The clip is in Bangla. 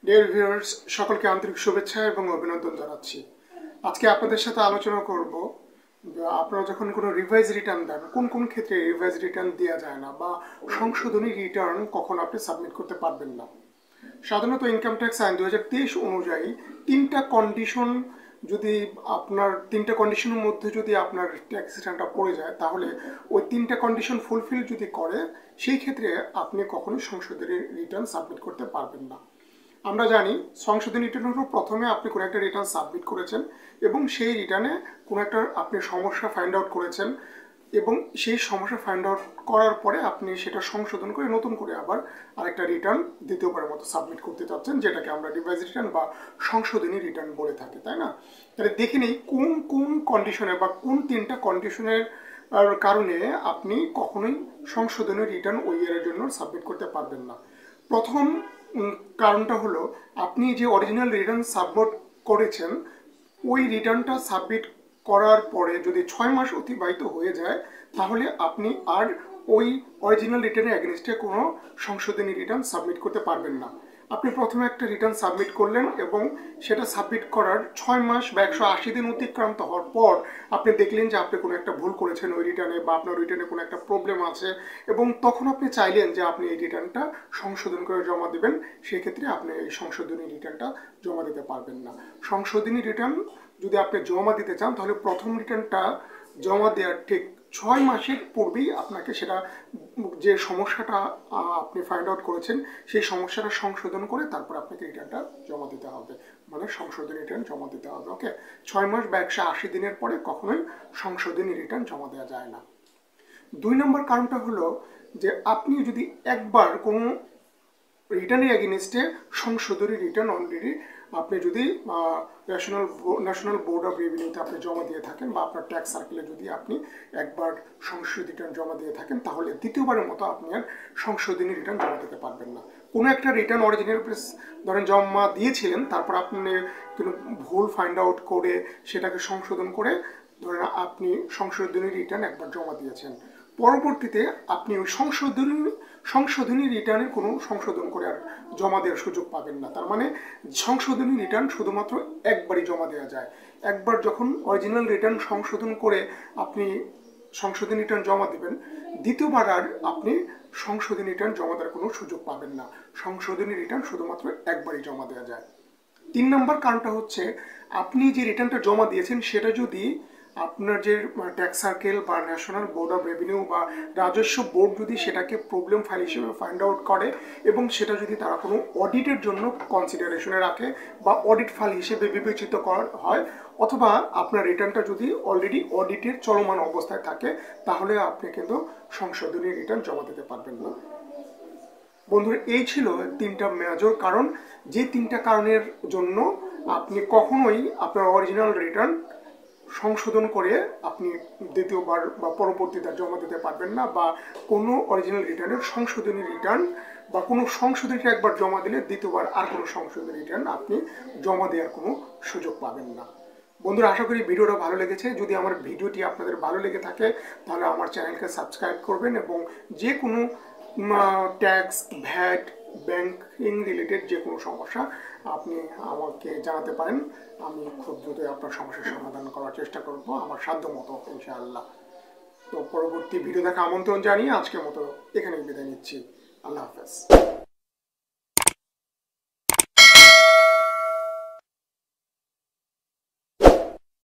ডিয়ার ভিউয়ার্স, সকলকে আন্তরিক শুভেচ্ছা এবং অভিনন্দন জানাচ্ছি। আজকে আপনাদের সাথে আলোচনা করব আপনারা যখন কোনো রিভাইজ রিটার্ন দেন কোন কোন ক্ষেত্রে রিভাইজ রিটার্ন দেওয়া যায় না বা সংশোধনী রিটার্ন কখন আপনি সাবমিট করতে পারবেন না। সাধারণত ইনকাম ট্যাক্স আইন 2023 অনুযায়ী তিনটা কন্ডিশন যদি আপনার তিনটা কন্ডিশনের মধ্যে যদি আপনার ট্যাক্স রিটার্নটা পড়ে যায়, তাহলে ওই তিনটা কন্ডিশন ফুলফিল যদি করে সেই ক্ষেত্রে আপনি কখনোই সংশোধনী রিটার্ন সাবমিট করতে পারবেন না। আমরা জানি সংশোধনী রিটার্ন হলো প্রথমে আপনি কোনো একটা রিটার্ন সাবমিট করেছেন এবং সেই রিটার্নে কোনো একটা আপনি সমস্যা ফাইন্ড আউট করেছেন এবং সেই সমস্যা ফাইন্ড আউট করার পরে আপনি সেটা সংশোধন করে নতুন করে আবার আরেকটা রিটার্ন দ্বিতীয়বারের মতো সাবমিট করতে চাচ্ছেন, যেটাকে আমরা রিভাইজ রিটার্ন বা সংশোধনী রিটার্ন বলে থাকি, তাই না? তাহলে দেখে নেই কোন কোন কন্ডিশনে বা কোন তিনটা কন্ডিশনের কারণে আপনি কখনোই সংশোধনী রিটার্ন ওই ইয়ারের জন্য সাবমিট করতে পারবেন না। প্রথম কারণটা হলো আপনি যে অরিজিনাল রিটার্ন সাবমিট করেছেন ওই রিটার্নটা সাবমিট করার পরে যদি 6 মাস অতিবাহিত হয়ে যায়, তাহলে আপনি আর ওই অরিজিনাল রিটার্নের এগেনস্টে কোনো সংশোধনী রিটার্ন সাবমিট করতে পারবেন না। আপনি প্রথমে একটা রিটার্ন সাবমিট করলেন এবং সেটা সাবমিট করার 6 মাস বা 180 দিন অতিক্রান্ত হওয়ার পর আপনি দেখলেন যে আপনি কোনো একটা ভুল করেছেন ওই রিটার্নে বা আপনার রিটার্নে কোনো একটা প্রবলেম আছে এবং তখন আপনি চাইলেন যে আপনি এই রিটার্নটা সংশোধন করে জমা দেবেন, সেক্ষেত্রে আপনি এই সংশোধনী রিটার্নটা জমা দিতে পারবেন না। সংশোধনী রিটার্ন যদি আপনি জমা দিতে চান তাহলে প্রথম রিটার্নটা জমা দেওয়ার ঠিক 6 মাসের পূর্বেই আপনাকে সেটা যে সমস্যাটা আপনি ফাইন্ড আউট করেছেন সেই সমস্যাটা সংশোধন করে তারপর আপনাকে রিটার্নটা জমা দিতে হবে, মানে সংশোধনী রিটার্ন জমা দিতে হবে। ওকে, 6 মাস বা 180 দিনের পরে কখনোই সংশোধনী রিটার্ন জমা দেওয়া যায় না। 2 নম্বর কারণটা হলো যে আপনি যদি একবার কোনো রিটার্নের এগেনস্টে সংশোধনী রিটার্ন অলরেডি আপনি যদি ন্যাশনাল বোর্ড অফ রেভিনিউতে আপনি জমা দিয়ে থাকেন বা আপনার ট্যাক্স সার্কেলে যদি আপনি একবার সংশোধিত রিটার্ন জমা দিয়ে থাকেন, তাহলে দ্বিতীয়বারের মতো আপনি আর সংশোধনী রিটার্ন জমা দিতে পারবেন না। কোনো একটা রিটার্ন অরিজিনাল ধরেন জমা দিয়েছিলেন, তারপর আপনি কোনো ভুল ফাইন্ড আউট করে সেটাকে সংশোধন করে ধরেন আপনি সংশোধনী রিটার্ন একবার জমা দিয়েছেন, পরবর্তীতে আপনি ওই সংশোধনী রিটার্নের কোনো সংশোধন করে আর জমা দেওয়ার সুযোগ পাবেন না। তার মানে সংশোধনী রিটার্ন শুধুমাত্র একবারই জমা দেওয়া যায়। একবার যখন অরিজিনাল রিটার্ন সংশোধন করে আপনি সংশোধনী রিটার্ন জমা দেবেন, দ্বিতীয়বার আর আপনি সংশোধনী রিটার্ন জমা দেওয়ার কোনো সুযোগ পাবেন না। সংশোধনী রিটার্ন শুধুমাত্র একবারই জমা দেওয়া যায়। 3 নম্বর কারণটা হচ্ছে আপনি যে রিটার্নটা জমা দিয়েছেন সেটা যদি আপনার যে ট্যাক্স সার্কেল বা ন্যাশনাল বোর্ড অফ রেভিনিউ বা রাজস্ব বোর্ড যদি সেটাকে প্রবলেম ফাইল হিসেবে ফাইন্ড আউট করে এবং সেটা যদি তারা কোনো অডিটের জন্য কনসিডারেশনে রাখে বা অডিট ফাইল হিসেবে বিবেচিত করা হয়, অথবা আপনার রিটার্নটা যদি অলরেডি অডিটের চলমান অবস্থায় থাকে, তাহলে আপনি কিন্তু সংশোধনী রিটার্ন জমা দিতে পারবেন না। বন্ধুরা, এই ছিল 3টা মেজর কারণ, যে 3টা কারণের জন্য আপনি কখনোই আপনার অরিজিনাল রিটার্ন সংশোধন করে আপনি দ্বিতীয়বার বা পরবর্তীতে জমা দিতে পারবেন না, বা কোনো অরিজিনাল রিটার্নের সংশোধনী রিটার্ন বা কোনো সংশোধনীটা একবার জমা দিলে দ্বিতীয়বার আর কোনো সংশোধনী রিটার্ন আপনি জমা দেওয়ার কোনো সুযোগ পাবেন না। বন্ধুরা, আশা করি ভিডিওটা ভালো লেগেছে। যদি আমার ভিডিওটি আপনাদের ভালো লেগে থাকে তাহলে আমার চ্যানেলকে সাবস্ক্রাইব করবেন এবং যে কোনো ট্যাক্স, ভ্যাট, ব্যাংকিং রিলেটেড যে কোনো সমস্যা আপনি আমাকে জানাতে পারেন। আমি খুব দ্রুত আপনার সমস্যার সমাধান করার চেষ্টা করব আমার সাধ্য মতো, ইনশাআল্লাহ। তো পরবর্তী ভিডিও দেখা আমন্ত্রণ জানিয়ে আজকের মতো এখানেই বিদায় নিচ্ছি। আল্লাহ হাফেজ।